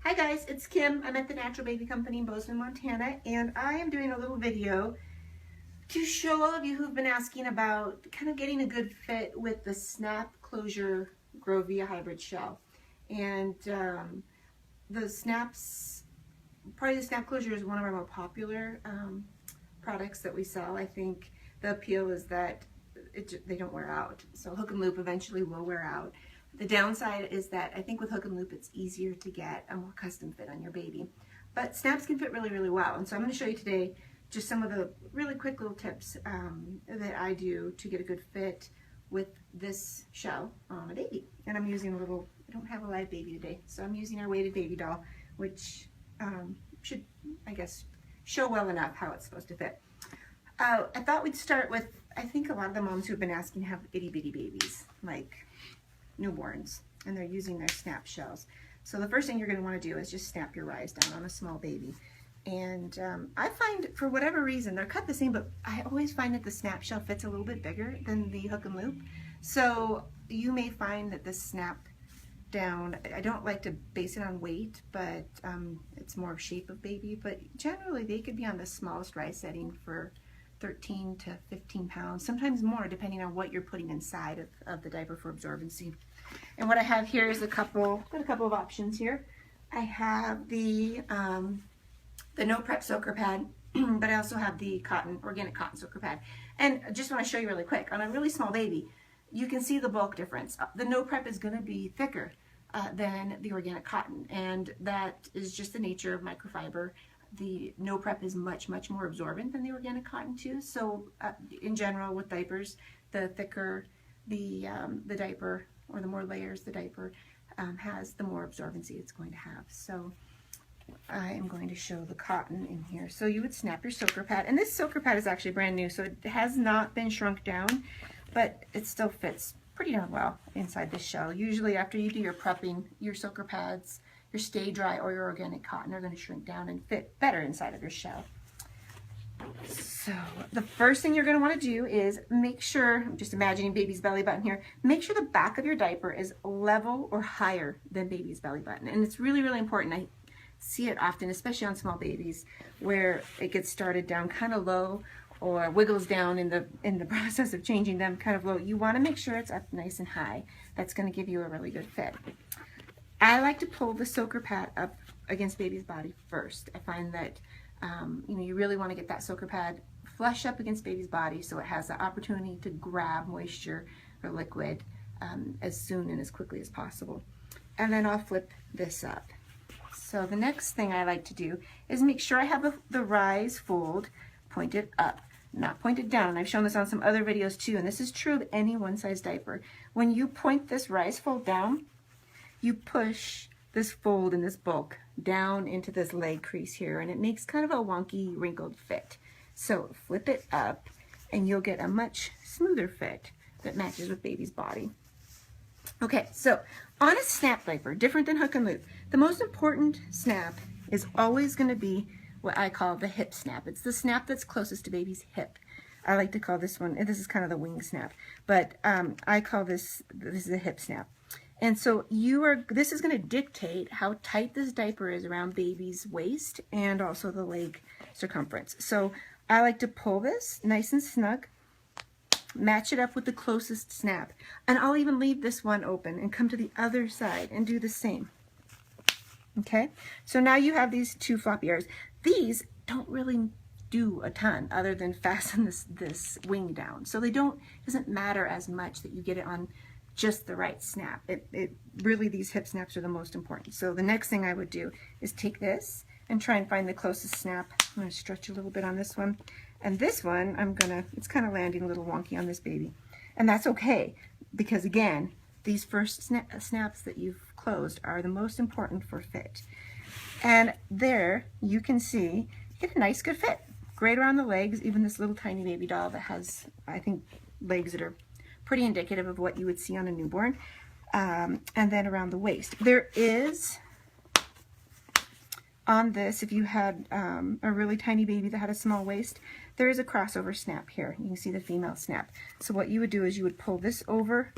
Hi guys, it's Kim. I'm at the Natural Baby Company in Bozeman, Montana, and I am doing a little video to show all of you who've been asking about kind of getting a good fit with the snap closure GroVia hybrid shell. And the snaps, probably the snap closure is one of our more popular products that we sell. I think the appeal is that they don't wear out. So hook and loop eventually will wear out. The downside is that I think with hook and loop it's easier to get a more custom fit on your baby. But snaps can fit really, really well. And so I'm going to show you today just some of the really quick little tips that I do to get a good fit with this shell on a baby. And I'm using a little, I don't have a live baby today, so I'm using our weighted baby doll, which should, I guess, show well enough how it's supposed to fit. I thought we'd start with, I think a lot of the moms who have been asking have itty bitty babies, like newborns, and they're using their snap shells. So the first thing you're going to want to do is just snap your rise down on a small baby. And I find, for whatever reason, they're cut the same, but I always find that the snap shell fits a little bit bigger than the hook and loop. So you may find that the snap down, I don't like to base it on weight, but it's more shape of baby, but generally they could be on the smallest rise setting for 13 to 15 pounds, sometimes more depending on what you're putting inside of the diaper for absorbency. And what I have here is a couple of options here. I have the no prep soaker pad, but I also have the organic cotton soaker pad. And I just want to show you really quick, on a really small baby, you can see the bulk difference. The no prep is going to be thicker than the organic cotton, and that is just the nature of microfiber. The no prep is much more absorbent than the organic cotton too. So in general with diapers, the thicker the diaper, or the more layers the diaper has, the more absorbency it's going to have. So I am going to show the cotton in here. So you would snap your soaker pad, and this soaker pad is actually brand new, so it has not been shrunk down, but it still fits pretty darn well inside this shell. Usually after you do your prepping, your soaker pads, your stay dry or your organic cotton are going to shrink down and fit better inside of your shell. So the first thing you're going to want to do is make sure, I'm just imagining baby's belly button here, make sure the back of your diaper is level or higher than baby's belly button. And it's really, really important. I see it often, especially on small babies, where it gets started down kind of low or wiggles down in the process of changing them kind of low. You want to make sure it's up nice and high. That's going to give you a really good fit. I like to pull the soaker pad up against baby's body first. I find that you really want to get that soaker pad flush up against baby's body so it has the opportunity to grab moisture or liquid as soon and as quickly as possible. And then I'll flip this up. So the next thing I like to do is make sure I have the rise fold pointed up, not pointed down. And I've shown this on some other videos too, and this is true of any one-size diaper. When you point this rise fold down, you push this fold and this bulk down into this leg crease here, and it makes kind of a wonky, wrinkled fit. So flip it up, and you'll get a much smoother fit that matches with baby's body. Okay, so on a snap diaper, different than hook and loop, the most important snap is always going to be what I call the hip snap. It's the snap that's closest to baby's hip. I like to call this one, this is kind of the wing snap, but I call this is a hip snap. And so this is going to dictate how tight this diaper is around baby's waist and also the leg circumference. So I like to pull this nice and snug, match it up with the closest snap, and I'll even leave this one open and come to the other side and do the same. Okay, so now you have these two floppy areas. These don't really do a ton other than fasten this wing down. So it doesn't matter as much that you get it on just the right snap. It really, these hip snaps are the most important. So the next thing I would do is take this and try and find the closest snap. I'm going to stretch a little bit on this one. And this one, it's kind of landing a little wonky on this baby. And that's okay, because again, these first snaps that you've closed are the most important for fit. And there you can see, get a nice good fit. Great around the legs, even this little tiny baby doll that has, I think, legs that are pretty indicative of what you would see on a newborn. And then around the waist. There is, on this, if you had a really tiny baby that had a small waist, there is a crossover snap here. You can see the female snap. So what you would do is you would pull this over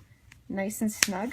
nice and snug,